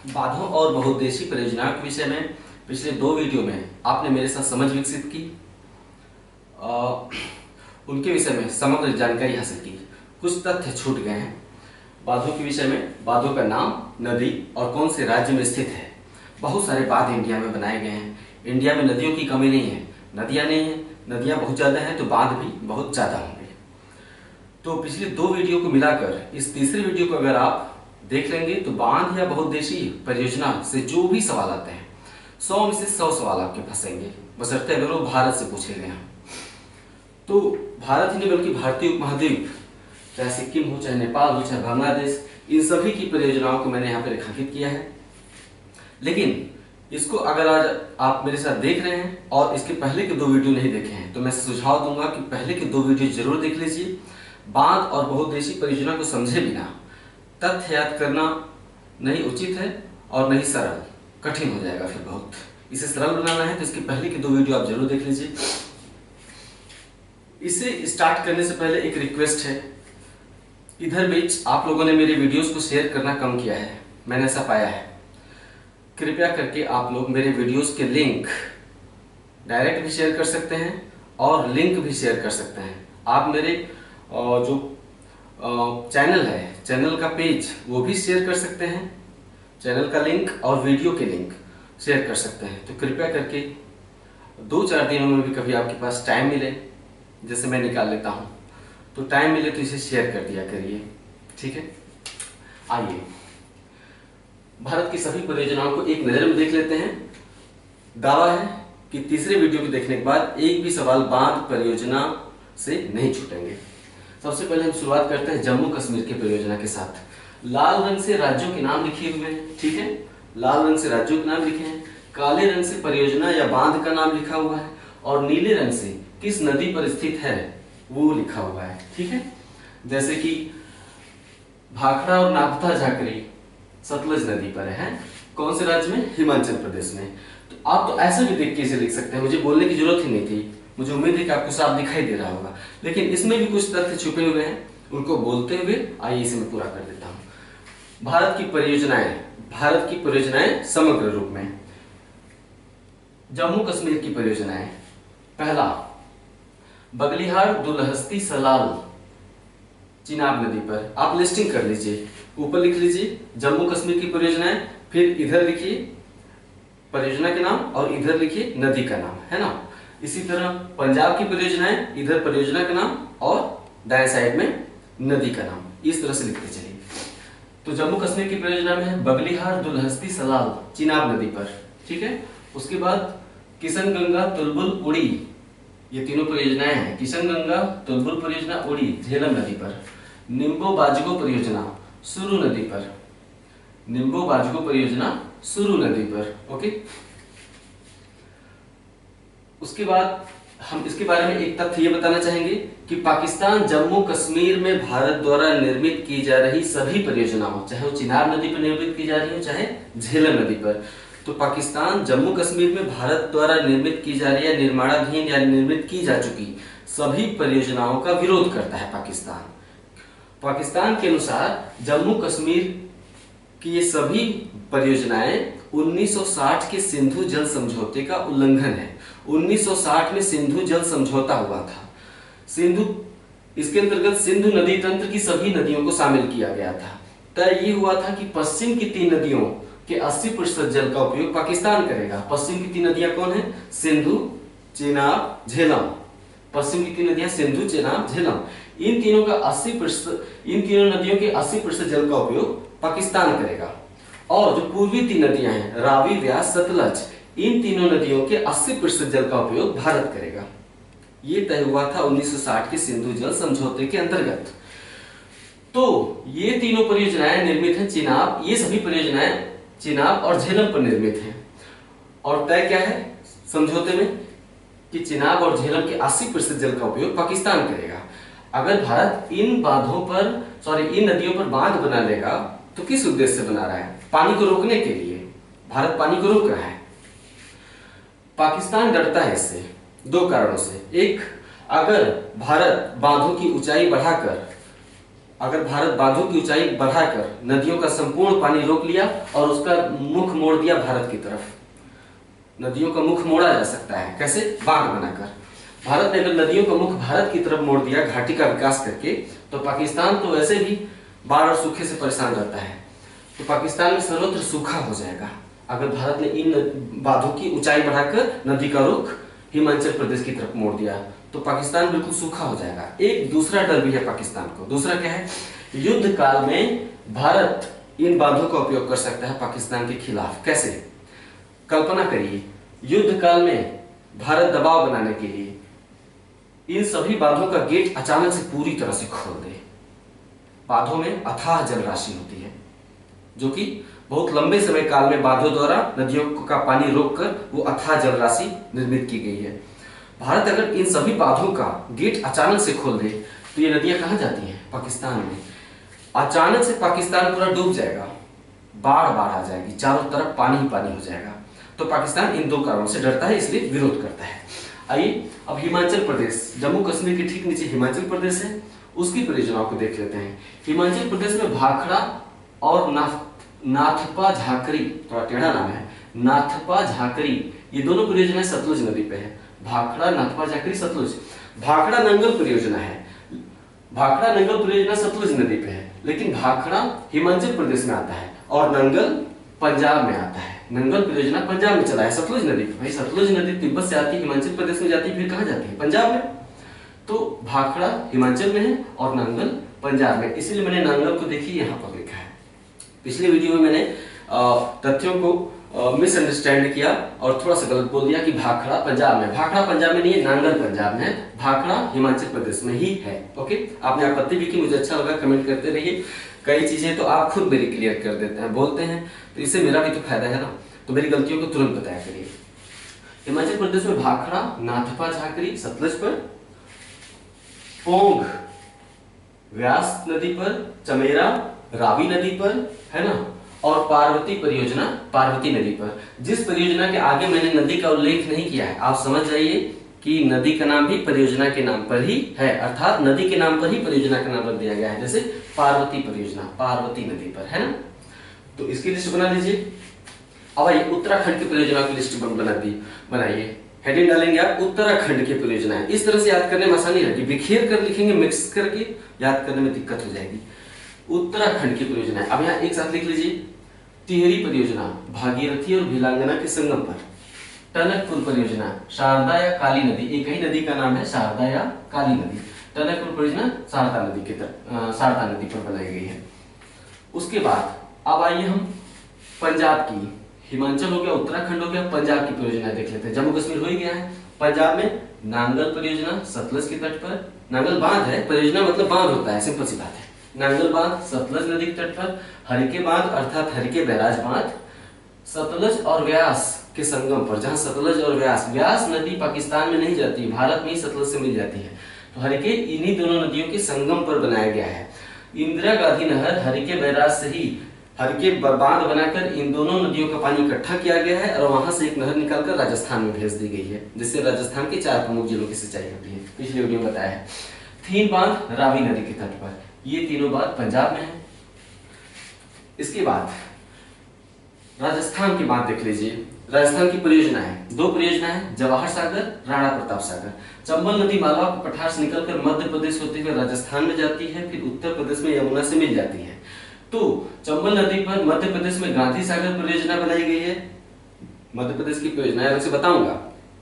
बांधों और बहुउद्देशीय परियोजनाओं के विषय में पिछले 2 वीडियो में आपने मेरे साथ समझ विकसित की। उनके विषय में समग्र जानकारी हासिल की। कुछ तथ्य छूट गए हैं। बांधों के विषय में बांधों का नाम, नदी और कौन से राज्य में स्थित है। बहुत सारे बांध इंडिया में बनाए गए हैं। इंडिया में नदियों की कमी नहीं है, नदियाँ नहीं हैं, नदियाँ बहुत ज़्यादा हैं तो बांध भी बहुत ज़्यादा होंगे। तो पिछले 2 वीडियो को मिलाकर इस तीसरे वीडियो को अगर आप देख लेंगे तो बांध या बहुउद्देशीय परियोजना से जो भी सवाल आते हैं 100 में से 100 सवाल आपके फंसेंगे, बशर्ते अगर वो भारत से पूछे गए हैं। तो भारत ही नहीं बल्कि भारतीय उपमहाद्वीप, चाहे सिक्किम हो, चाहे नेपाल हो, चाहे बांग्लादेश, इन सभी की परियोजनाओं को मैंने यहाँ पे रेखांकित किया है। लेकिन इसको अगर आज आप मेरे साथ देख रहे हैं और इसके पहले के 2 वीडियो नहीं देखे हैं तो मैं सुझाव दूंगा कि पहले के 2 वीडियो जरूर देख लीजिए। बांध और बहुउद्देशीय परियोजना को समझे बिना तथ्य याद करना नहीं उचित है और नहीं सरल, कठिन हो जाएगा फिर बहुत। इसे सरल बनाना है तो इसके पहले के 2 वीडियो आप जरूर देख लीजिए। इसे स्टार्ट करने से पहले एक रिक्वेस्ट है, इधर बीच आप लोगों ने मेरे वीडियोस को शेयर करना कम किया है, मैंने ऐसा पाया है। कृपया करके आप लोग मेरे वीडियोस के लिंक डायरेक्ट भी शेयर कर सकते हैं और लिंक भी शेयर कर सकते हैं। आप मेरे जो चैनल है, चैनल का पेज वो भी शेयर कर सकते हैं, चैनल का लिंक और वीडियो के लिंक शेयर कर सकते हैं। तो कृपया करके 2-4 दिनों में भी कभी आपके पास टाइम मिले, जैसे मैं निकाल लेता हूँ, तो टाइम मिले तो इसे शेयर कर दिया करिए, ठीक है। आइए भारत की सभी परियोजनाओं को एक नज़र में देख लेते हैं। दावा है कि तीसरे वीडियो को देखने के बाद एक भी सवाल बांध परियोजना से नहीं छूटेंगे। सबसे पहले हम शुरुआत करते हैं जम्मू कश्मीर की परियोजना के साथ। लाल रंग से राज्यों के नाम लिखे हुए हैं, ठीक है, लाल रंग से राज्यों के नाम लिखे हैं, काले रंग से परियोजना या बांध का नाम लिखा हुआ है और नीले रंग से किस नदी पर स्थित है वो लिखा हुआ है, ठीक है। जैसे कि भाखड़ा और नागदा झाकरी सतलज नदी पर है। कौन से राज्य में? हिमाचल प्रदेश में। तो आप तो ऐसे भी देख के इसे लिख सकते हैं, मुझे बोलने की जरूरत ही नहीं थी। मुझे उम्मीद है कि आपको साफ दिखाई दे रहा होगा, लेकिन इसमें भी कुछ तथ्य छुपे हुए हैं, उनको बोलते हुए आइए इसे मैं पूरा कर देता हूं। भारत की परियोजनाएं समग्र रूप में। जम्मू कश्मीर की परियोजनाएं, पहला बगलिहार दुलहस्ती सलाल चिनाब नदी पर। आप लिस्टिंग कर लीजिए, ऊपर लिख लीजिए जम्मू कश्मीर की परियोजनाएं, फिर इधर लिखिए परियोजना के नाम और इधर लिखिए नदी का नाम, है ना। इसी तरह पंजाब की परियोजनाएं, इधर परियोजना का नाम और दाएं साइड में नदी का नाम, इस तरह से लिखते चलिए। तो जम्मू कश्मीर की परियोजना में है बगलिहार दुलहस्ती सलाल चिनाब नदी पर, ठीक है। उसके बाद किशन गंगा तुलबुल उड़ी, ये तीनों परियोजनाएं हैं। किशन गंगा तुलबुल परियोजना उड़ी झेलम नदी पर। निम्बो बाजगो परियोजना सुरू नदी पर, निम्बो बाजगो परियोजना सुरू नदी पर, ओके। उसके बाद हम इसके बारे में एक तथ्य ये बताना चाहेंगे कि पाकिस्तान जम्मू कश्मीर में भारत द्वारा निर्मित की जा रही सभी परियोजनाओं, चाहे वो चिनाब नदी पर निर्मित की जा रही हो चाहे झेलम नदी पर, तो पाकिस्तान जम्मू कश्मीर में भारत द्वारा निर्मित की जा रही है, निर्माणाधीन या निर्मित की जा चुकी सभी परियोजनाओं का विरोध करता है। पाकिस्तान के अनुसार जम्मू कश्मीर की ये सभी परियोजनाएं 1960 के सिंधु जल समझौते का उल्लंघन है। 1960 में सिंधु जल समझौता हुआ था। इसके अंतर्गत सिंधु नदी तंत्र की सभी नदियों को शामिल किया गया था। तय ये हुआ था कि पश्चिम की 3 नदियों के 80% जल का उपयोग पाकिस्तान करेगा। पश्चिम की 3 नदियां कौन है? सिंधु, चेनाब, झेलम। पश्चिम की 3 नदियां सिंधु, चेनाब, झेलम। इन तीनों नदियों के 80% जल का उपयोग पाकिस्तान करेगा। और जो पूर्वी 3 नदियां हैं रावी, व्यास, सतलज, इन तीनों नदियों के 80% जल का उपयोग भारत करेगा। ये तय हुआ था 1960 के सिंधु जल समझौते के अंतर्गत। तो ये तीनों परियोजनाएं निर्मित हैं चिनाब, ये सभी परियोजनाएं चिनाब और झेलम पर निर्मित हैं। और तय क्या है समझौते में कि चिनाब और झेलम के 80% जल का उपयोग पाकिस्तान करेगा। अगर भारत इन नदियों पर बांध बना लेगा तो किस उद्देश्य से बना रहा है? पानी को रोकने के लिए। भारत पानी को रोक रहा है। पाकिस्तान डरता है इससे 2 कारणों से। एक, अगर भारत बांधों की ऊंचाई बढ़ाकर अगर भारत बांधों की ऊंचाई बढ़ाकर नदियों का संपूर्ण पानी रोक लिया और उसका मुख मोड़ दिया भारत की तरफ, नदियों का मुख मोड़ा जा सकता है कैसे? बांध बनाकर। भारत ने अगर नदियों का मुख भारत की तरफ मोड़ दिया घाटी का विकास करके, तो पाकिस्तान तो वैसे भी बाढ़ और सूखे से परेशान रहता है, तो पाकिस्तान में सर्वत्र सूखा हो जाएगा अगर भारत ने इन बांधों की ऊंचाई बढ़ाकर नदी का रुख हिमाचल प्रदेश की तरफ मोड़ दिया, तो पाकिस्तान बिल्कुल सूखा हो जाएगा। एक दूसरा डर भी है पाकिस्तान को। दूसरा क्या है? युद्ध काल में भारत इन बांधों का उपयोग कर सकता है पाकिस्तान के खिलाफ। कैसे? कल्पना करिए, युद्ध काल में भारत दबाव बनाने के लिए इन सभी बांधों का गेट अचानक से पूरी तरह से खोल दे। बांधों में अथाह जल राशि होती है, जो कि बहुत लंबे समय काल में बांधों द्वारा नदियों का पानी रोककर वो अथाह जल राशि निर्मित की गई है। भारत अगर इन सभी बांधों का गेट अचानक से खोल दे, तो ये नदियां कहां जाती हैं? पाकिस्तान में। अचानक से पाकिस्तान पूरा डूब जाएगा, बाढ़ आ जाएगी, चारों तरफ पानी ही पानी हो जाएगा। तो पाकिस्तान इन दो कारणों से डरता है, इसलिए विरोध करता है। आइए अब हिमाचल प्रदेश, जम्मू कश्मीर के ठीक नीचे हिमाचल प्रदेश है, उसकी परियोजनाओं को देख लेते हैं। हिमाचल प्रदेश में भाखड़ा और नाथपा झाकरी, थोड़ा टेढ़ा नाम है, नाथपा झाकरी, ये दोनों परियोजनाएं सतलुज नदी पे है। भाखड़ा, नाथपा झाकरी, सतलुज। भाखड़ा नंगल परियोजना है, भाखड़ा नंगल परियोजना सतलुज नदी पे है, लेकिन भाखड़ा हिमाचल प्रदेश में आता है और नंगल पंजाब में आता है। नंगल परियोजना पंजाब में चला है, सतलुज नदी पे। भाई सतलुज नदी तिब्बत से आती है, हिमाचल प्रदेश में जाती है, फिर कहां जाती है? पंजाब में। तो भाखड़ा हिमाचल में है और नंगल पंजाब में, इसलिए मैंने नंगल को देखिए यहाँ पर लिखा है। पिछले वीडियो में मैंने तथ्यों को मिसअंडरस्टैंड किया और थोड़ा सा गलत बोल दिया कि भाखड़ा पंजाब में। भाखड़ा पंजाब में नहीं है, नांगल पंजाब में है, भाखड़ा हिमाचल प्रदेश में ही है। ओके, आपने आपत्ति भी की, मुझे अच्छा लगा, कमेंट करते रहिए। कई चीजें तो आप खुद मेरी क्लियर कर देते हैं, बोलते हैं, तो इससे मेरा भी तो फायदा है ना। तो मेरी गलतियों को तुरंत बताया करिए। हिमाचल प्रदेश में भाखड़ा, नाथपा झाकरी सतलुज पर, पोंग व्यास नदी पर, चमेरा रावी नदी पर, है ना, और पार्वती परियोजना पार्वती नदी पर। जिस परियोजना के आगे मैंने नदी का उल्लेख नहीं किया है, आप समझ जाइए कि नदी का नाम भी परियोजना के नाम पर ही है, अर्थात नदी के नाम पर ही परियोजना का नाम रख दिया गया है। जैसे पार्वती परियोजना पार्वती नदी पर, है ना। तो इसकी लिस्ट बना लीजिए। अब आइए उत्तराखंड की परियोजना की लिस्ट बनाइए। हेडिंग डालेंगे आप उत्तराखंड की परियोजना है। इस तरह से याद करने में आसानी रहेगी, बिखेर कर लिखेंगे, मिक्स करके याद करने में दिक्कत हो जाएगी। उत्तराखंड की परियोजना है, अब यहाँ एक साथ लिख लीजिए। टिहरी परियोजना भागीरथी और भिलांगना के संगम पर। टनकपुर परियोजना शारदा या काली नदी, एक ही नदी का नाम है, शारदा या काली नदी। टनकपुर परियोजना शारदा नदी पर बनाई गई है। उसके बाद अब आइए हम पंजाब की, हिमाचल हो गया, उत्तराखंड हो गया, पंजाब की परियोजना देख लेते हैं। जम्मू कश्मीर हो ही गया है। पंजाब में नांगल परियोजना सतलज के तट पर, नांगल बांध है, परियोजना मतलब बांध होता है, सिंपल सी बात है। नांगल बांध सतलज नदी के तट पर, हरिके बांध अर्थात हरिके बैराज बांध सतलज और व्यास के संगम पर, जहां सतलज और व्यास नदी पाकिस्तान में नहीं जाती, भारत में ही सतलज से मिल जाती है, तो हरिके इन्हीं दोनों नदियों के संगम पर बनाया गया है। इंदिरा गांधी नहर हरिके बैराज से ही हरिके बांध बनाकर इन दोनों नदियों का पानी इकट्ठा किया गया है और वहां से एक नहर निकालकर राजस्थान में भेज दी गई है, जिससे राजस्थान के 4 प्रमुख जिलों की सिंचाई होती है। पिछले वीडियो में बताया है। थीन बांध रावी नदी के तट पर, ये तीनों बांध पंजाब में है। इसके बाद राजस्थान की बात देख लीजिए। राजस्थान की परियोजना है, 2 परियोजना है, जवाहर सागर, राणा प्रताप सागर। चंबल नदी मालवा पठार से निकलकर मध्य प्रदेश होते हुए राजस्थान में जाती है, फिर उत्तर प्रदेश में यमुना से मिल जाती है। तो चंबल नदी पर मध्य प्रदेश में गांधी सागर परियोजना बनाई गई है। मध्य प्रदेश की परियोजना अलग से बताऊंगा,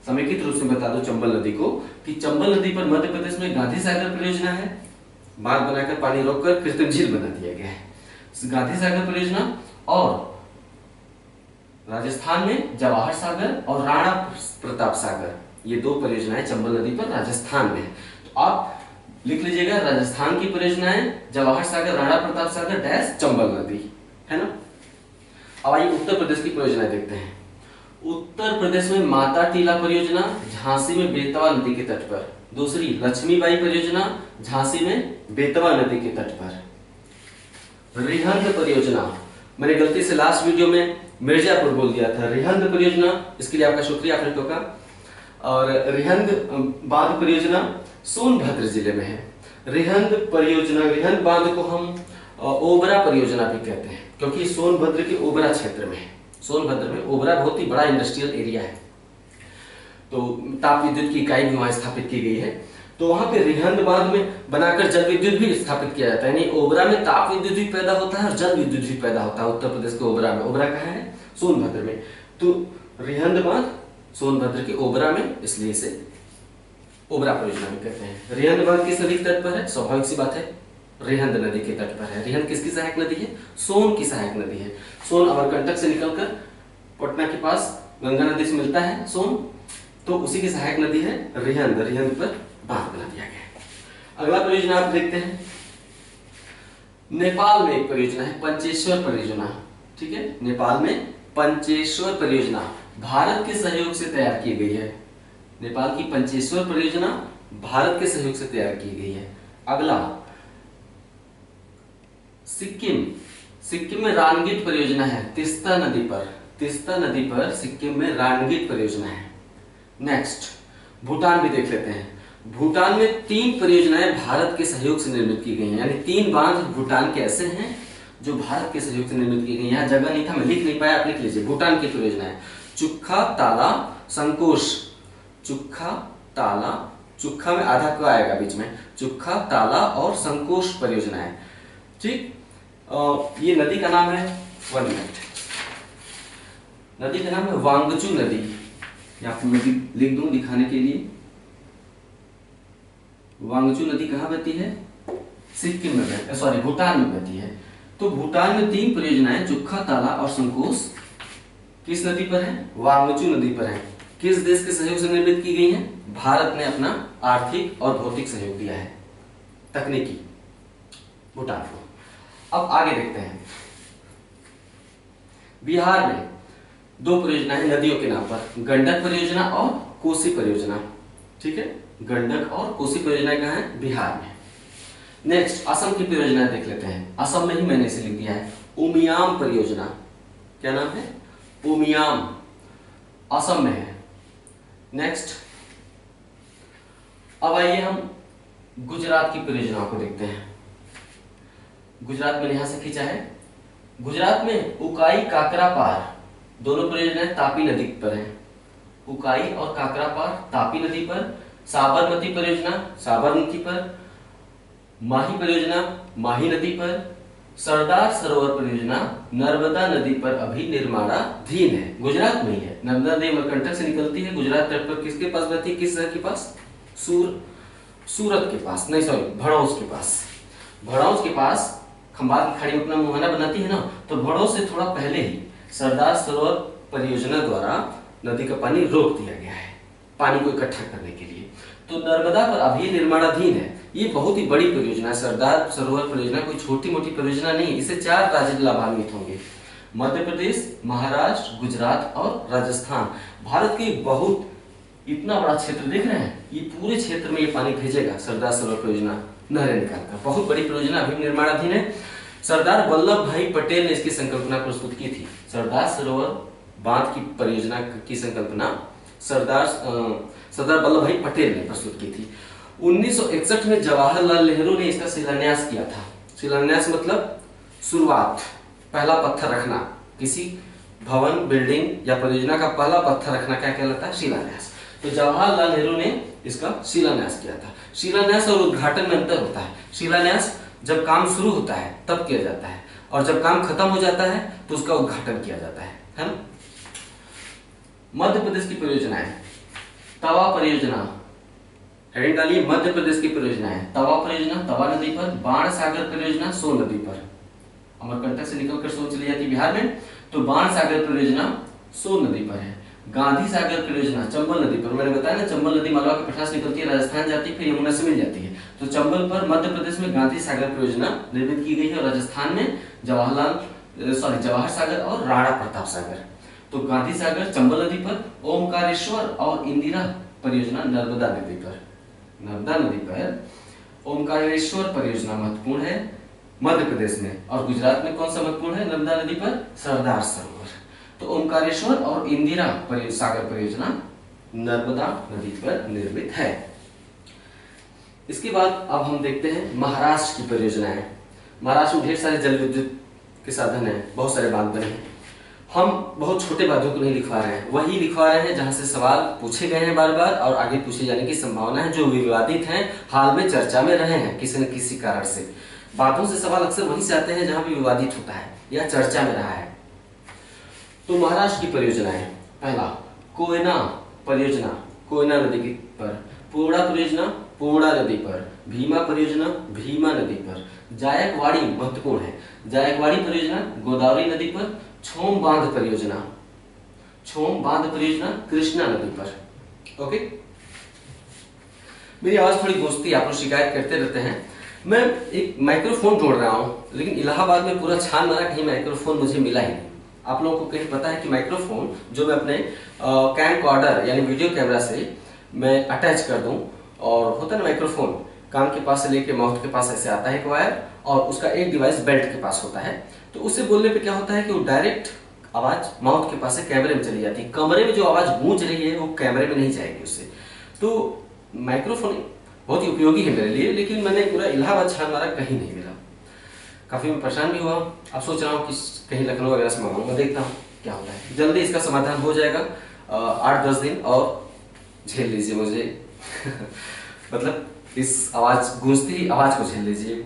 समेकित रूप से बता दो चंबल नदी को कि चंबल नदी पर मध्य प्रदेश में गांधी सागर परियोजना है, बांध बनाकर पानी रोककर कृत्रिम झील बना दिया गया है, गांधी सागर परियोजना। और राजस्थान में जवाहर सागर और राणा प्रताप सागर, ये 2 परियोजनाएं चंबल नदी पर राजस्थान में है। तो आप लिख लीजिएगा, राजस्थान की परियोजनाएं जवाहर सागर, राणा प्रताप सागर डैश चंबल नदी, है ना। अब आइए उत्तर प्रदेश की परियोजनाएं देखते हैं। उत्तर प्रदेश में माता टीला परियोजना झांसी में बेतवा नदी के तट पर। दूसरी लक्ष्मीबाई परियोजना झांसी में बेतवा नदी के तट पर। रिहंद परियोजना, मैंने गलती से लास्ट वीडियो में मिर्जापुर बोल दिया था, रिहंद परियोजना, इसके लिए आपका शुक्रिया, आपने टोका। और रिहंद बांध परियोजना सोनभद्र जिले में है। रिहंद परियोजना, रिहंद बांध को हम ओबरा परियोजना भी कहते हैं, क्योंकि सोनभद्र के ओबरा क्षेत्र में है। सोनभद्र में ओबरा बहुत ही बड़ा इंडस्ट्रियल एरिया है, तो ताप विद्युत की इकाई भी वहां स्थापित की गई है। तो वहां पे रिहंद बांध में बनाकर जल विद्युत भी स्थापित किया जाता है। यानी ओबरा में ताप विद्युत भी पैदा होता है और जल विद्युत भी पैदा होता है उत्तर प्रदेश के ओबरा में। ओबरा कहाँ है? सोनभद्र में। तो रिहंद बांध सोनभद्र के ओबरा में, इसलिए इसे ओबरा परियोजना भी कहते हैं। रिहंद बांध किस नदी के तट पर है? स्वाभाविक सी बात है, रिहंद नदी के तट पर है। रिहंद किसकी सहायक नदी है? सोन की सहायक नदी है। सोन अमरकंटक से निकलकर पटना के पास गंगा नदी से मिलता है सोन, तो उसी की सहायक नदी है रिहंद। रिहंद पर बांध बना दिया गया है। अगला परियोजना आप देखते हैं, नेपाल में एक परियोजना है पंचेश्वर परियोजना। ठीक है, नेपाल में पंचेश्वर परियोजना भारत के सहयोग से तैयार की गई है। नेपाल की पंचेश्वर परियोजना भारत के सहयोग से तैयार की गई है। अगला सिक्किम, सिक्किम में रानगीट परियोजना है तीस्ता नदी पर। तीस्ता नदी पर सिक्किम में रानगीट परियोजना है। नेक्स्ट भूटान भी देख लेते हैं। भूटान में 3 परियोजनाएं भारत के सहयोग से निर्मित की गई हैं, यानी 3 बांध भूटान के ऐसे हैं जो भारत के सहयोग से निर्मित की गई। यहाँ जगह नहीं था, मैं लिख नहीं पाया, आप लिख लीजिए। भूटान की परियोजनाएं चुक्खा, ताला, संकोश। चुक्खा, ताला, चुक्खा में आधा क आएगा बीच में, चुक्खा, ताला और संकोश परियोजनाएं। ठीक, ये नदी का नाम है 1 मिनट, नदी का नाम है वांगचू नदी। या आपको मैं लिख दूं दिखाने के लिए। वांगचू नदी कहाँ बहती है? सिक्किम में बहती है, सॉरी भूटान में बहती है। तो भूटान में 3 परियोजनाएं चुक्खा, ताला और संकोश किस नदी पर है? वांगचू नदी पर है। किस देश के सहयोग से निर्मित की गई है? भारत ने अपना आर्थिक और भौतिक सहयोग दिया है, तकनीकी, भूटान को। अब आगे देखते हैं, बिहार में 2 परियोजनाएं नदियों के नाम पर, गंडक परियोजना और कोसी परियोजना। ठीक है, गंडक और कोसी परियोजनाएं कहाँ है? बिहार में। नेक्स्ट असम की परियोजनाएं देख लेते हैं। असम में ही मैंने इसे लिख दिया है, उमियाम परियोजना। क्या नाम है? उमियाम, असम में है। नेक्स्ट अब आइए हम गुजरात की परियोजनाओं को देखते हैं। गुजरात में यहां से खींचा है। गुजरात में उकाई, काकरापार दोनों परियोजनाएं तापी नदी पर हैं। उकाई और काकरापार तापी नदी पर। साबरमती परियोजना साबरमती पर। माही परियोजना माही नदी पर। सरदार सरोवर परियोजना नर्मदा नदी पर अभी निर्माणाधीन है। गुजरात में ही है। नर्मदा नदी अमरकंटक से निकलती है, गुजरात तट पर किसके पास बहती है? किस शहर के पास? सूरत के पास, नहीं सॉरी, भड़ौस के पास। भड़ौस के पास खंबात की खाड़ी में अपना मुहाना बनाती है ना, तो भड़ौस से थोड़ा पहले ही सरदार सरोवर परियोजना द्वारा नदी का पानी रोक दिया गया है, पानी को इकट्ठा करने के लिए। तो नर्मदा पर अभी निर्माणाधीन है। ये बहुत ही बड़ी परियोजना है। सरदार सरोवर परियोजना कोई छोटी मोटी परियोजना नहीं है। इससे 4 राज्य लाभान्वित होंगे, मध्य प्रदेश, महाराष्ट्र, गुजरात और राजस्थान। भारत के बहुत इतना बड़ा क्षेत्र देख रहे हैं, ये पूरे क्षेत्र में ये पानी भेजेगा सरदार सरोवर परियोजना नहरें निकालकर। बहुत बड़ी परियोजना अभी निर्माणाधीन है। सरदार वल्लभ भाई पटेल ने इसकी संकल्पना प्रस्तुत की थी। सरदार सरोवर बांध की परियोजना की संकल्पना सरदार वल्लभ भाई पटेल ने प्रस्तुत की थी। 1961 में जवाहरलाल नेहरू ने इसका शिलान्यास किया था। शिलान्यास मतलब शुरुआत, पहला पत्थर रखना। किसी भवन, बिल्डिंग या परियोजना का पहला पत्थर रखना क्या कहलाता है? शिलान्यास। तो जवाहरलाल नेहरू ने इसका शिलान्यास किया था। शिलान्यास और उद्घाटन में अंतर होता है। शिलान्यास जब काम शुरू होता है तब किया जाता है, और जब काम खत्म हो जाता है तो उसका उद्घाटन किया जाता है ना। मध्य प्रदेश की परियोजना है तवा परियोजना। हेडिंग डालिए, मध्य प्रदेश की परियोजना है तवा परियोजना, तवा नदी पर। बाण सागर परियोजना सोन नदी पर। अमरकंटक से निकलकर सोन चली जाती है बिहार में, तो बाण सागर परियोजना सोन नदी पर है। गांधी सागर परियोजना चंबल नदी पर। मैंने बताया ना, चंबल नदी मालवा के पठार से निकलती है, राजस्थान जाती है, फिर यमुना से मिल जाती है। तो चंबल पर मध्य प्रदेश में गांधी सागर परियोजना निर्मित की गई है, और राजस्थान में जवाहर सागर और राणा प्रताप सागर। तो गांधी सागर चंबल नदी पर, ओमकारेश्वर और इंदिरा परियोजना नर्मदा नदी पर। नर्मदा नदी पर ओमकारेश्वर परियोजना महत्वपूर्ण है मध्य प्रदेश में, और गुजरात में कौन सा महत्वपूर्ण है नर्मदा नदी पर? सरदार सरोवर। तो ओमकारेश्वर और इंदिरा सागर परियोजना नर्मदा नदी पर निर्मित है। इसके बाद अब हम देखते हैं महाराष्ट्र की परियोजनाएं। महाराष्ट्र में ढेर सारे जल विद्युत के साधन हैं, बहुत सारे बांध बने हैं। हम बहुत छोटे बातों को नहीं लिखवा रहे हैं, वही लिखवा रहे हैं जहां से सवाल पूछे गए हैं बार बार और आगे पूछे जाने की संभावना है, जो विवादित हैं, हाल में चर्चा में रहे हैं किसी न किसी कारण से। बातों से सवाल अक्सर वहीं से आते हैं जहां भी विवादित होता है या चर्चा में रहा है। तो महाराष्ट्र की परियोजनाएं, पहला कोयना परियोजना, कोयना नदी की पर। पूर्णा परियोजना, पूर्णा नदी पर। भीमा परियोजना, भीमा नदी पर। जायकवाड़ी महत्वपूर्ण है, जायकवाड़ी परियोजना गोदावरी नदी पर। छोम बांध परियोजना, छोम बांध परियोजना कृष्णा नदी पर। ओके, मेरी आवाज थोड़ी गूंजती है, आप लोग शिकायत करते रहते हैं। मैं एक माइक्रोफोन ढूंढ रहा हूं, लेकिन इलाहाबाद में पूरा छान मारा, कहीं माइक्रोफोन मुझे मिला ही नहीं। आप लोगों को कहीं पता है कि माइक्रोफोन जो मैं अपने कैम कॉर्डर यानी वीडियो कैमरा से मैं अटैच कर दूं, और होता है ना माइक्रोफोन कान के पास से लेके माउथ के पास ऐसे आता है एक वायर, और उसका एक डिवाइस बेल्ट के पास होता है। तो उससे बोलने पे क्या होता है कि वो डायरेक्ट आवाज माउथ के पास से कैमरे में चली जाती है। कमरे में जो आवाज गूंज रही है वो कैमरे में नहीं जाएगी उससे। तो माइक्रोफोन बहुत ही उपयोगी है मेरे लिए, लेकिन मैंने पूरा इलाहाबाद छान मारा, कहीं नहीं मिला। काफी मैं परेशान भी हुआ। अब सोच रहा हूँ कि कहीं लखनऊ वगैरह से मंगाऊंगा, देखता हूँ क्या होता है। जल्दी इसका समाधान हो जाएगा, 8-10 दिन और झेल लीजिए मुझे मतलब इस आवाज गूंजती आवाज को झेल लीजिए।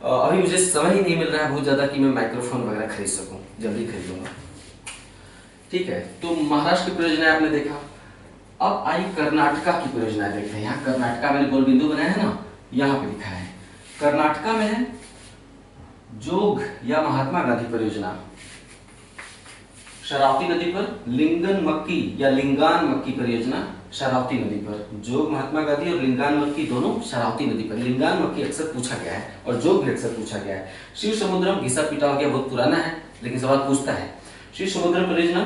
अभी मुझे समय ही नहीं मिल रहा है बहुत ज्यादा कि मैं माइक्रोफोन वगैरह खरीद सकूं, जल्दी खरीदूंगा। ठीक है, तो महाराष्ट्र की परियोजना आपने देखा। अब आई कर्नाटका की परियोजना देखते हैं। यहाँ कर्नाटका मैंने गोल बिंदु बनाया है ना, यहाँ पे लिखा है। कर्नाटका में है जोग या महात्मा गांधी परियोजना, शरावती नदी पर। लिंगन मक्की या लिंगान मक्की परियोजना शरावती नदी पर। जोग महात्मा गांधी और लिंगान मक्की दोनों शरावती नदी पर। लिंगान मक्की अक्सर पूछा गया है और जोग भी अक्सर पूछा गया है। शिव समुद्रम घिसा पीटा हो गया, बहुत पुराना है लेकिन सवाल पूछता है। शिव समुद्रम परियोजना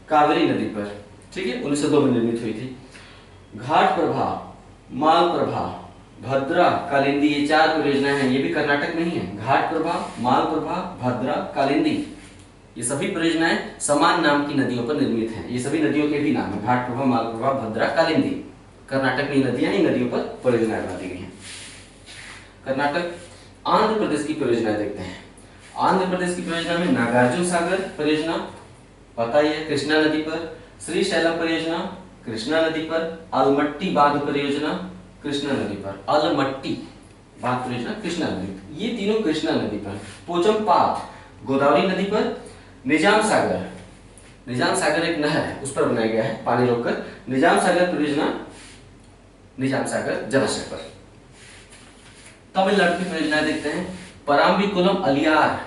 कावेरी नदी पर, ठीक है, 1902 में निर्मित हुई थी। घाट प्रभा, माल प्रभा, भद्रा, कालिंदी, ये 4 परियोजनाएं हैं, ये भी कर्नाटक में ही है। घाट प्रभा, माल प्रभा, भद्रा, कालिंदी, ये सभी परियोजनाएं समान नाम की नदियों पर निर्मित हैं। ये सभी नदियों के भी नाम है, घाट प्रभा, माल प्रभा, भद्रा, कालिंदी। कर्नाटक में नदियां, इन नदियों पर परियोजनाएं बना दी गई हैं। कर्नाटक। आंध्र प्रदेश की परियोजना देखते हैं। आंध्र प्रदेश की परियोजना में नागार्जुन सागर परियोजना, पता ही है, कृष्णा नदी पर। श्री शैलम परियोजना कृष्णा नदी पर। अलमट्टी बांध परियोजना कृष्णा नदी पर। अलमट्टी बांध परियोजना कृष्णा नदी पर, ये तीनों कृष्णा नदी पर। पोचमपात गोदावरी नदी पर। निजाम सागर, निजाम सागर एक नहर है, उस पर बनाया गया है पानी रोककर। निजाम सागर परियोजना निजाम सागर जलाशय पर। तमिलनाडु की परियोजना देखते हैं। पराम्बिकुलम अलियार,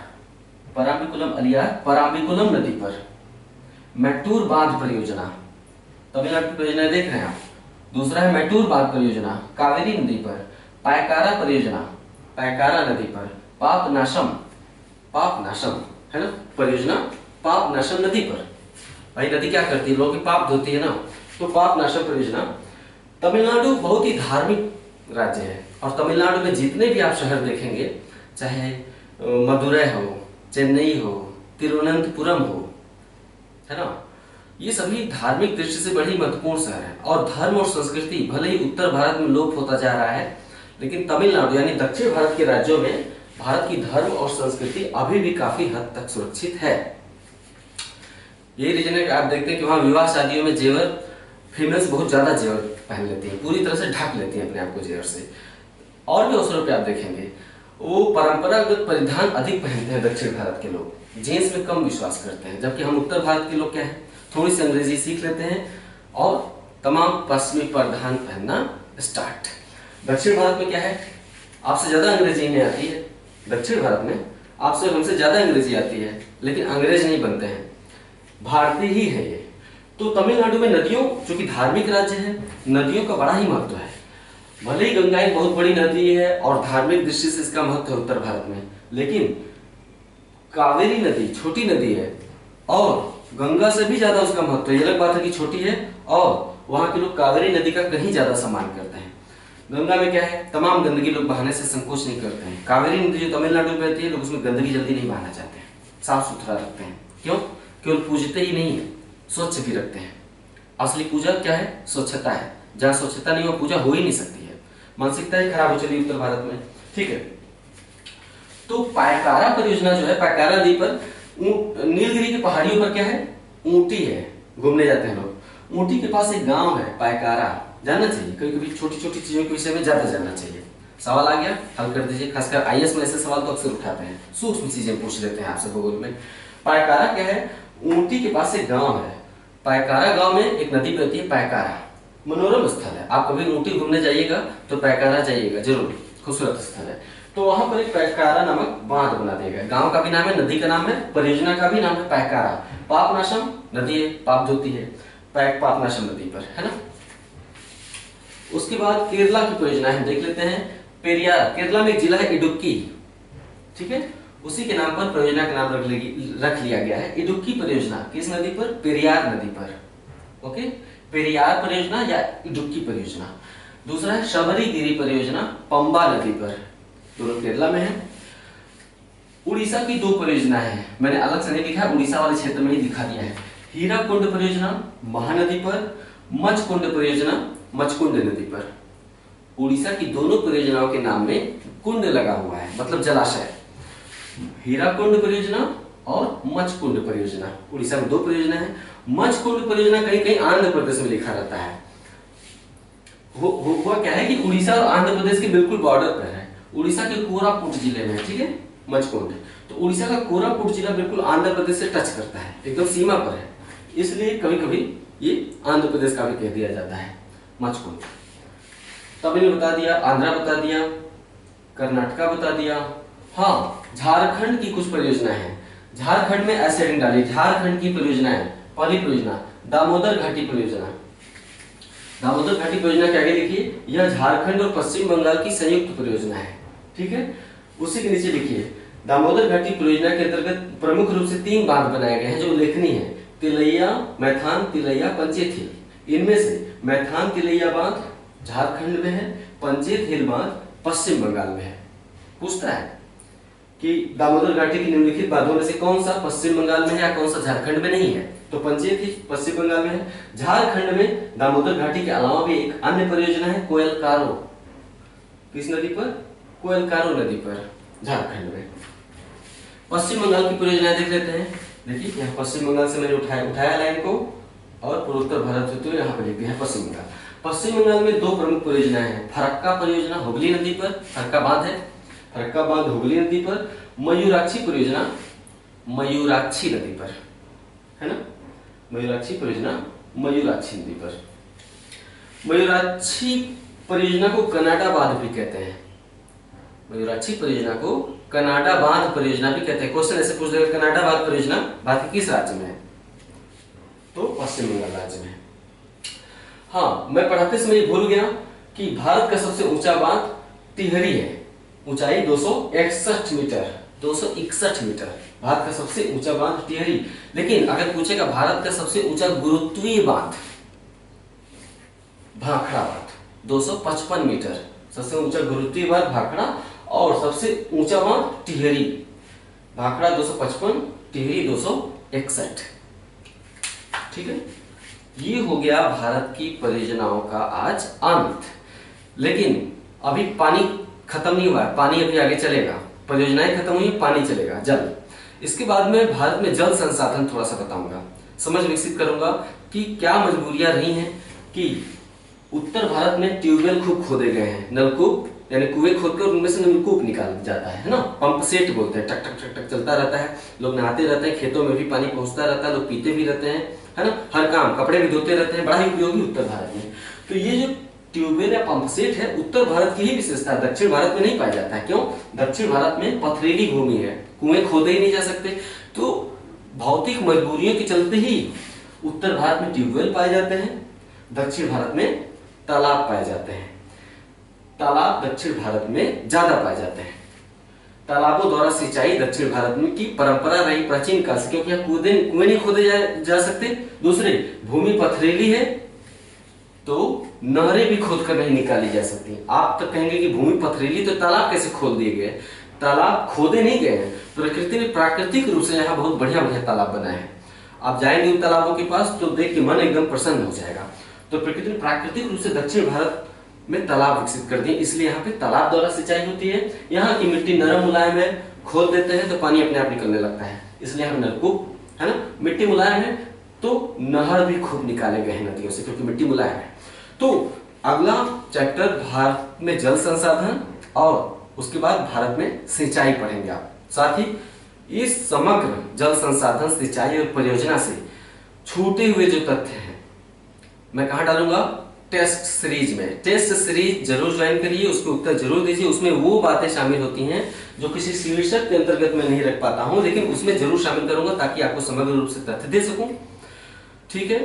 पराम्बिकुलम अलियार पराम्बिकुलम नदी पर। मैटूर बांध परियोजना, तमिलनाडु की परियोजना देख रहे हैं आप। दूसरा है मैटूर बांध परियोजना कावेरी नदी पर। पायकारा परियोजना पायकारा नदी पर। पापनाशम, पापनाशम है ना परियोजना, पापनाशम नदी पर। भाई नदी क्या करती है, लोगों की पाप धोती है ना, तो पापनाशम परियोजना। तमिलनाडु बहुत ही धार्मिक राज्य है और तमिलनाडु में जितने भी आप शहर देखेंगे, चाहे मदुरै हो, चेन्नई हो, तिरुवनंतपुरम हो, है ना, ये सभी धार्मिक दृष्टि से बड़ी महत्वपूर्ण शहर है। और धर्म और संस्कृति भले ही उत्तर भारत में लोप होता जा रहा है, लेकिन तमिलनाडु यानी दक्षिण भारत के राज्यों में भारत की धर्म और संस्कृति अभी भी काफी हद तक सुरक्षित है। यही रीजन है कि आप देखते हैं कि वहां विवाह शादियों में जेवर, फीमेल्स बहुत ज्यादा जेवर पहन लेती हैं, पूरी तरह से ढक लेती हैं अपने आप को जेवर से। और भी अवसरों पे आप देखेंगे वो परंपरागत परिधान अधिक पहनते हैं दक्षिण भारत के लोग, जीन्स में कम विश्वास करते हैं। जबकि हम उत्तर भारत के लोग क्या है, थोड़ी सी अंग्रेजी सीख लेते हैं और तमाम पश्चिमी परिधान पहनना स्टार्ट। दक्षिण भारत में क्या है, आपसे ज्यादा अंग्रेजी नहीं आती है। दक्षिण भारत में आपसे हमसे ज्यादा अंग्रेजी आती है, लेकिन अंग्रेज नहीं बनते हैं, भारतीय ही है ये। तो तमिलनाडु में नदियों, जो कि धार्मिक राज्य है, नदियों का बड़ा ही महत्व है। भले ही गंगा एक बहुत बड़ी नदी है और धार्मिक दृष्टि से इसका महत्व है उत्तर भारत में, लेकिन कावेरी नदी छोटी नदी है और गंगा से भी ज्यादा उसका महत्व है। ये अलग बात है कि छोटी है और वहां के लोग कावेरी नदी का कहीं ज्यादा सम्मान करते हैं। गंगा में क्या है, तमाम गंदगी लोग बहाने से संकोच नहीं करते हैं। कावेरी नदी जो तमिलनाडु में बहती है, लोग उसमें गंदगी जल्दी नहीं बहाना चाहते हैं, साफ सुथरा रखते हैं। क्यों? केवल पूजते ही नहीं है, स्वच्छ भी रखते हैं। असली पूजा क्या है, स्वच्छता है। जहाँ स्वच्छता नहीं हो पूजा हो ही नहीं सकती है। मानसिकता ही खराब हो चली उत्तर भारत में। ठीक है, तो पायकारा परियोजना जो है, पायकारा नदी पर नीलगिरी की पहाड़ियों पर क्या है, ऊंटी है, घूमने जाते हैं लोग। ऊंटी के पास एक गांव है पायकारा, जानना चाहिए। कभी कभी छोटी छोटी चीजों के विषय में ज्यादा जानना चाहिए। सवाल आ गया, हल कर दीजिए। खासकर आईएएस में ऐसे सवाल तो अक्सर उठाते हैं, सूक्ष्म चीजें पूछ लेते हैं आपसे भूगोल में। पायकारा क्या है, ऊंटी के पास एक गांव है। पायकारा गांव में एक नदी बहती है पायकारा, मनोरम स्थल है। आप कभी ऊंटी घूमने जाइएगा तो पायकारा जाइएगा जरूर, खूबसूरत स्थल है। तो वहां पर एक पायकारा नामक बांध बना दिया गया। गांव का भी नाम है, नदी का नाम है, परियोजना का भी नाम है पायकारा। पापनाशम नदी है, पाप धोती है, पापनाशम नदी पर, है ना। उसके बाद केरला की परियोजना हम देख लेते हैं। पेरियार, केरला में एक जिला है इडुक्की, ठीक है, उसी के नाम पर परियोजना का नाम रख लिया गया है, इडुक्की परियोजना। किस नदी पर, पेरियार नदी पर। ओके, पेरियार परियोजना या इडुक्की परियोजना। दूसरा है शबरीगिरी परियोजना, पंबा नदी पर, दोनों केरला में है। उड़ीसा की दो परियोजना है, मैंने अलग से नहीं लिखा, उड़ीसा वाले क्षेत्र में ही दिखा दिया है। हीराकुंड परियोजना महानदी पर, मचकुंड परियोजना मचकुंड नदी पर। उड़ीसा की दोनों परियोजनाओं के नाम में कुंड लगा हुआ है, मतलब जलाशय। हीराकुंड परियोजना और मचकुंड परियोजना, उड़ीसा में दो परियोजना है। मचकुंड परियोजना कहीं कहीं आंध्र प्रदेश में लिखा रहता है। हुआ क्या है कि उड़ीसा और आंध्र प्रदेश के बिल्कुल बॉर्डर पर है। उड़ीसा के कोरापुट जिले में है, ठीक है, मचकुंड। तो उड़ीसा का कोरापुट जिला बिल्कुल आंध्र प्रदेश से टच करता है, एकदम सीमा पर है, इसलिए कभी कभी ये आंध्र प्रदेश का भी कह दिया जाता है मचकुंड। तमिल बता दिया, आंध्रा बता दिया, कर्नाटका बता दिया। हाँ, झारखंड की कुछ परियोजना है। झारखंड में ऐसे हेडिंग डालिए, झारखंड की परियोजना है। पहली परियोजना दामोदर घाटी परियोजना। दामोदर घाटी परियोजना के आगे लिखिए, यह झारखंड और पश्चिम बंगाल की संयुक्त परियोजना है, ठीक है। उसी के नीचे लिखिए, दामोदर घाटी परियोजना के अंतर्गत प्रमुख रूप से 3 बांध बनाए गए हैं जो उल्लेखनीय है, तिलैया, मैथान, तिलैया, पंचेत हिल। इनमें से मैथान तिलैया बांध झारखंड में है, पंचेत हिल बांध पश्चिम बंगाल में है। पूछता है कि दामोदर घाटी की निम्नलिखित बांधों में से कौन सा पश्चिम बंगाल में है या कौन सा झारखंड में नहीं है, तो पंचेत हिल पश्चिम बंगाल में है। झारखंड में दामोदर घाटी के अलावा भी एक अन्य परियोजना है, कोयलकारो। किस नदी पर, कोयलकारो नदी पर, झारखंड में। पश्चिम बंगाल की परियोजना देख लेते हैं। देखिए यहाँ पश्चिम बंगाल से मैंने उठाया लाइन को, और पूर्वोत्तर भारत से तो यहाँ पर लिख दिया है पश्चिम बंगाल। पश्चिम बंगाल में 2 प्रमुख परियोजनाएं हैं। फरक्का परियोजना हुगली नदी पर, फरक्का बांध है, फरक्का बांध हुगली नदी पर। मयूराक्षी परियोजना मयूराक्षी नदी पर, है ना, मयूराक्षी परियोजना मयूराक्षी नदी पर। मयूराक्षी परियोजना को कनाडा बांध भी कहते हैं। मयूराक्षी परियोजना को कनाडा बांध परियोजना भी कहते हैं। क्वेश्चन ऐसे पूछ देगा, कनाडा बांध परियोजना भारत के किस राज्य में है, तो पश्चिम बंगाल राज्य में है। हाँ, मैं पढ़ाते समय ये भूल गया कि भारत का सबसे ऊंचा बांध टिहरी है, ऊंचाई 261 मीटर, 261 मीटर भारत का सबसे ऊंचा बांध टिहरी। लेकिन अगर पूछेगा भारत का सबसे ऊंचा गुरुत्वीय बांध, भाखड़ा बांध 255 मीटर, सबसे ऊंचा गुरुत्वीय बांध भाखड़ा, और सबसे ऊंचा बांध टिहरी। भाखड़ा 255, टिहरी 261, ठीक है। ये हो गया भारत की परियोजनाओं का आज अंत। लेकिन अभी पानी खत्म नहीं हुआ है, पानी अभी आगे चलेगा। परियोजनाएं खत्म हुई, पानी चलेगा, जल। इसके बाद में भारत में जल संसाधन थोड़ा सा बताऊंगा, समझ विकसित करूंगा कि क्या मजबूरियां रही हैं कि उत्तर भारत में ट्यूबवेल खूब खोदे गए हैं, नलकूप यानी कुएं खोदकर उनमें से नलकूप निकाल जाता है ना, पंप सेट बोलते हैं, टक टक टक टक चलता रहता है, लोग नहाते रहते हैं, खेतों में भी पानी पहुंचता रहता है, लोग पीते भी रहते हैं, है ना, हर काम, कपड़े भी धोते रहते हैं, बड़ा ही उपयोगी उत्तर भारत में। तो ये जो ट्यूबवेल या पंप सेट है, उत्तर भारत की ही विशेषता है, दक्षिण भारत में नहीं पाया जाता है। क्यों? दक्षिण भारत में पथरीली भूमि है, कुएं खोदे ही नहीं जा सकते, तो भौतिक मजबूरियों के चलते ही उत्तर भारत में ट्यूबवेल पाए जाते हैं, दक्षिण भारत में तालाब पाए जाते हैं। तालाब दक्षिण भारत में ज्यादा पाए जाते हैं। तालाबों द्वारा सिंचाई दक्षिण भारत में की परंपरा रही प्राचीन काल से, क्योंकि यहाँ कुएं नहीं खोदे जा सकते। दूसरे, भूमि पथरीली है तो नहरें भी खोद कर नहीं निकाली जा सकती। आप तो कहेंगे कि भूमि पथरीली तो तालाब कैसे खोद दिए गए? तालाब खोदे नहीं गए हैं, प्रकृति ने प्राकृतिक रूप से यहाँ बहुत बढ़िया बढ़िया तालाब बनाए हैं। आप जाएंगे उन तालाबों के पास तो देख के मन एकदम प्रसन्न हो जाएगा। तो प्रकृति ने प्राकृतिक रूप से दक्षिण भारत में तालाब विकसित कर दिए, इसलिए यहाँ पे तालाब द्वारा सिंचाई होती है। यहाँ की मिट्टी नरम मुलायम है, खोद देते हैं तो पानी अपने आप निकलने लगता है, इसलिए यहाँ नलकूप है ना। मिट्टी मुलायम है तो नहर भी खूब निकाले गए हैं नदियों से, क्योंकि मिट्टी मुलायम है। तो अगला चैप्टर भारत में जल संसाधन और उसके बाद भारत में सिंचाई पढ़ेंगे आप। साथ ही इस समग्र जल संसाधन, सिंचाई और परियोजना से छूटे हुए जो तथ्य हैं मैं कहाँ डालूंगा, टेस्ट सीरीज में। टेस्ट सीरीज जरूर ज्वाइन करिए, उसके उत्तर जरूर दीजिए। उसमें वो बातें शामिल होती हैं जो किसी शीर्षक के अंतर्गत मैं नहीं रख पाता हूं, लेकिन उसमें जरूर शामिल करूंगा ताकि आपको समग्र रूप से तथ्य दे सकूं। ठीक है,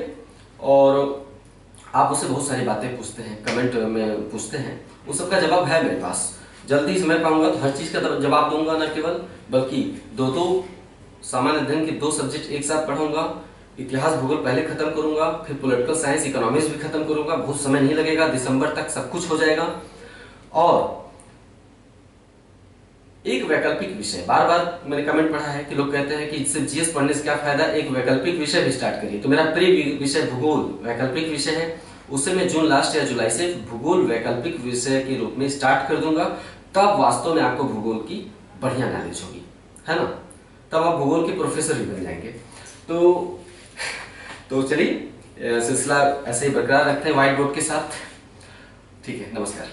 और आप उससे बहुत सारी बातें पूछते हैं, कमेंट में पूछते हैं, उस सबका जवाब है मेरे पास। जल्दी समय पाऊंगा तो हर चीज का जवाब दूंगा, न केवल बल्कि दो सामान्य अध्ययन के 2 सब्जेक्ट एक साथ पढ़ूंगा। इतिहास भूगोल पहले खत्म करूंगा, फिर पॉलिटिकल साइंस इकोनॉमिक्स भी खत्म करूंगा। बहुत समय नहीं लगेगा, दिसंबर तक सब कुछ हो जाएगा। और एक वैकल्पिक विषय, बार बार मैंने कमेंट पढ़ा है कि लोग कहते हैं कि इससे जीएस पढ़ने से क्या फायदा, एक वैकल्पिक विषय भी स्टार्ट करिए। तो मेरा प्री विषय भूगोल वैकल्पिक विषय है, उससे मैं जून लास्ट या जुलाई से भूगोल वैकल्पिक विषय के रूप में स्टार्ट कर दूंगा। तब वास्तव में आपको भूगोल की बढ़िया नॉलेज होगी, है ना, तब आप भूगोल के प्रोफेसर भी बन जाएंगे। तो चलिए सिलसिला ऐसे ही बरकरार रखते हैं व्हाइट बोर्ड के साथ। ठीक है, नमस्कार।